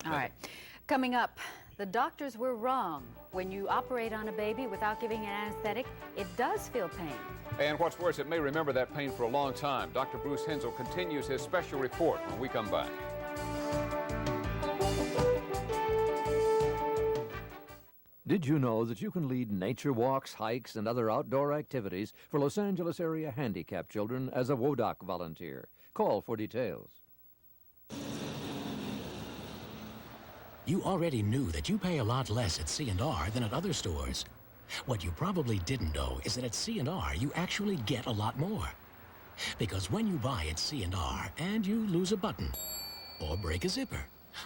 All right. Coming up, the doctors were wrong. When you operate on a baby without giving an anesthetic, it does feel pain. And what's worse, it may remember that pain for a long time. Dr. Bruce Hensel continues his special report when we come back. Did you know that you can lead nature walks, hikes, and other outdoor activities for Los Angeles area handicapped children as a WODOC volunteer? Call for details. You already knew that you pay a lot less at C&R than at other stores. What you probably didn't know is that at C&R you actually get a lot more. Because when you buy at C&R and you lose a button, or break a zipper,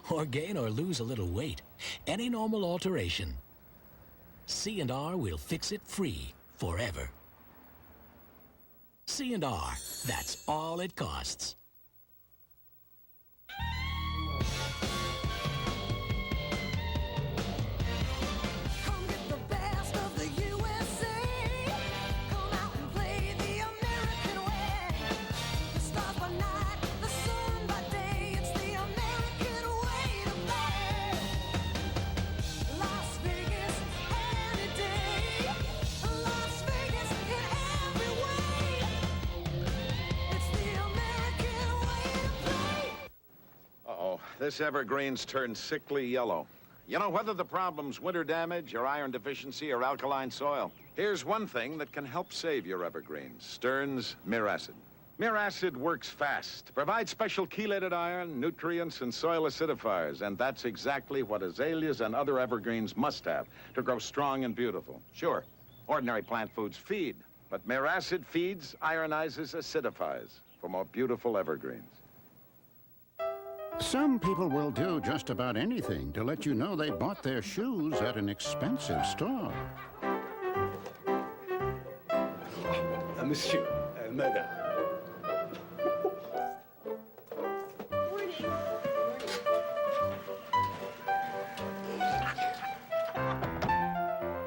or gain or lose a little weight, any normal alteration, C&R will fix it free forever. C&R, that's all it costs. This evergreen's turned sickly yellow. You know, whether the problem's winter damage or iron deficiency or alkaline soil, here's one thing that can help save your evergreens: Stearns Miracid. Miracid works fast, provides special chelated iron, nutrients, and soil acidifiers, and that's exactly what azaleas and other evergreens must have to grow strong and beautiful. Sure, ordinary plant foods feed, but Miracid feeds, ironizes, acidifies for more beautiful evergreens. Some people will do just about anything to let you know they bought their shoes at an expensive store. Monsieur, madame.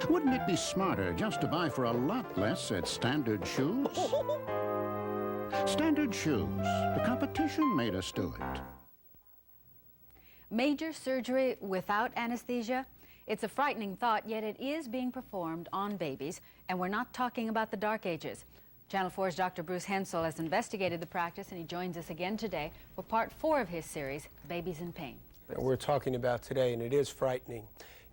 Wouldn't it be smarter just to buy for a lot less at Standard Shoes? Standard Shoes. The competition made us do it. Major surgery without anesthesia? It's a frightening thought, yet it is being performed on babies, and we're not talking about the dark ages. Channel 4's Dr. Bruce Hensel has investigated the practice, and he joins us again today for part 4 of his series, Babies in Pain. That we're talking about today, and it is frightening.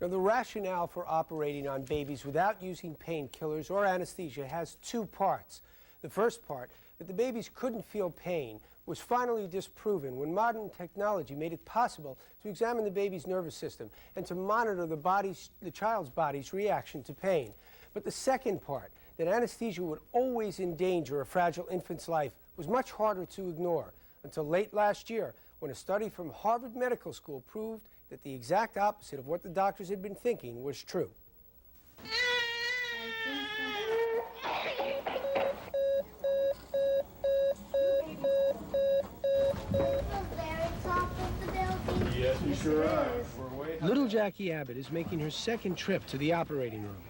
You know, the rationale for operating on babies without using painkillers or anesthesia has 2 parts. The first part, that the babies couldn't feel pain, was finally disproven when modern technology made it possible to examine the baby's nervous system and to monitor the child's body's reaction to pain. But the second part, that anesthesia would always endanger a fragile infant's life, was much harder to ignore until late last year, when a study from Harvard Medical School proved that the exact opposite of what the doctors had been thinking was true. Yes, we sure are. Little Jackie Abbott is making her second trip to the operating room.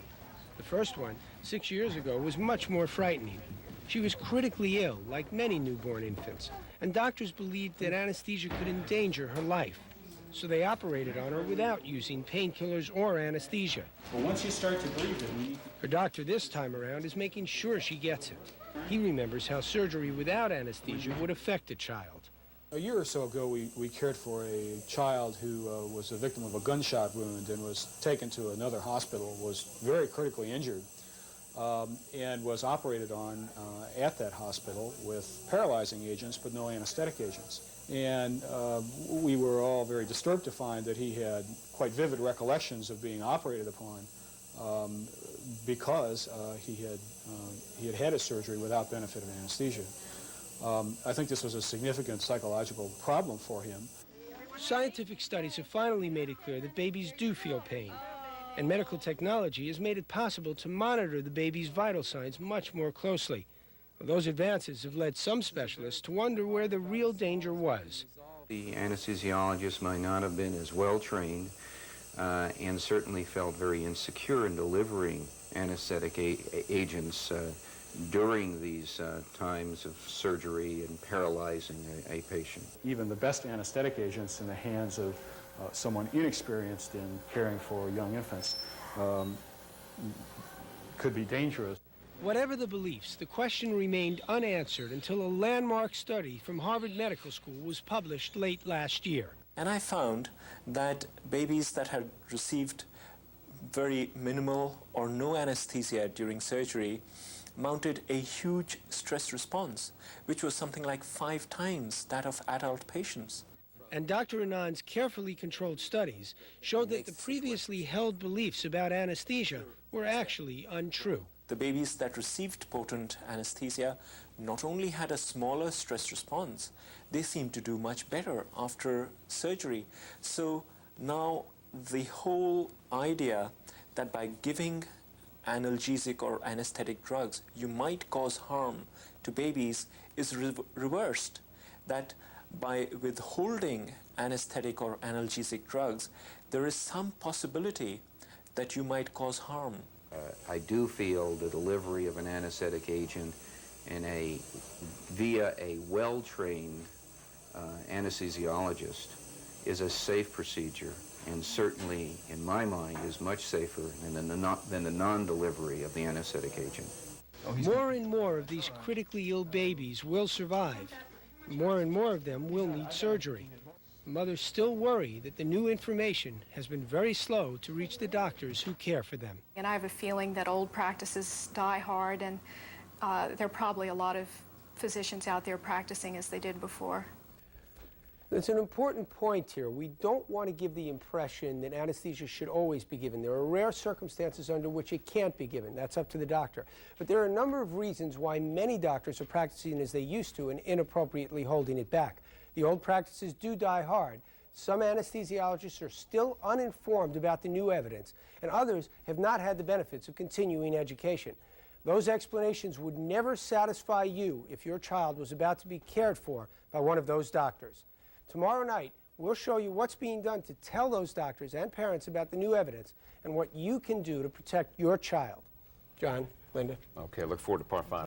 The first one, 6 years ago, was much more frightening. She was critically ill, like many newborn infants, and doctors believed that anesthesia could endanger her life. So they operated on her without using painkillers or anesthesia. But once you start to breathe it, Her doctor this time around is making sure she gets it. He remembers how surgery without anesthesia would affect a child. A year or so ago, we cared for a child who was a victim of a gunshot wound and was taken to another hospital, was very critically injured, and was operated on at that hospital with paralyzing agents but no anesthetic agents. And we were all very disturbed to find that he had quite vivid recollections of being operated upon because he had had his surgery without benefit of anesthesia. I think this was a significant psychological problem for him. Scientific studies have finally made it clear that babies do feel pain, and medical technology has made it possible to monitor the baby's vital signs much more closely. Those advances have led some specialists to wonder where the real danger was. The anesthesiologist might not have been as well trained and certainly felt very insecure in delivering anesthetic agents during these times of surgery and paralyzing a patient. Even the best anesthetic agents in the hands of someone inexperienced in caring for young infants could be dangerous. Whatever the beliefs, the question remained unanswered until a landmark study from Harvard Medical School was published late last year. And I found that babies that had received very minimal or no anesthesia during surgery mounted a huge stress response, which was something like 5 times that of adult patients. And Dr. Anand's carefully controlled studies showed that the previously held beliefs about anesthesia were actually untrue. The babies that received potent anesthesia not only had a smaller stress response, they seemed to do much better after surgery. So now the whole idea that by giving analgesic or anesthetic drugs you might cause harm to babies is reversed. That by withholding anesthetic or analgesic drugs, there is some possibility that you might cause harm. I do feel the delivery of an anesthetic agent via a well-trained anesthesiologist is a safe procedure, and certainly, in my mind, is much safer than the non-delivery of the anesthetic agent. More and more of these critically ill babies will survive. More and more of them will need surgery. Mothers still worry that the new information has been very slow to reach the doctors who care for them. And I have a feeling that old practices die hard, and there are probably a lot of physicians out there practicing as they did before. It's an important point here. We don't want to give the impression that anesthesia should always be given. There are rare circumstances under which it can't be given. That's up to the doctor. But there are a number of reasons why many doctors are practicing as they used to and inappropriately holding it back. The old practices do die hard. Some anesthesiologists are still uninformed about the new evidence, and others have not had the benefits of continuing education. Those explanations would never satisfy you if your child was about to be cared for by one of those doctors. Tomorrow night, we'll show you what's being done to tell those doctors and parents about the new evidence and what you can do to protect your child. John, Linda. Okay, look forward to part 5.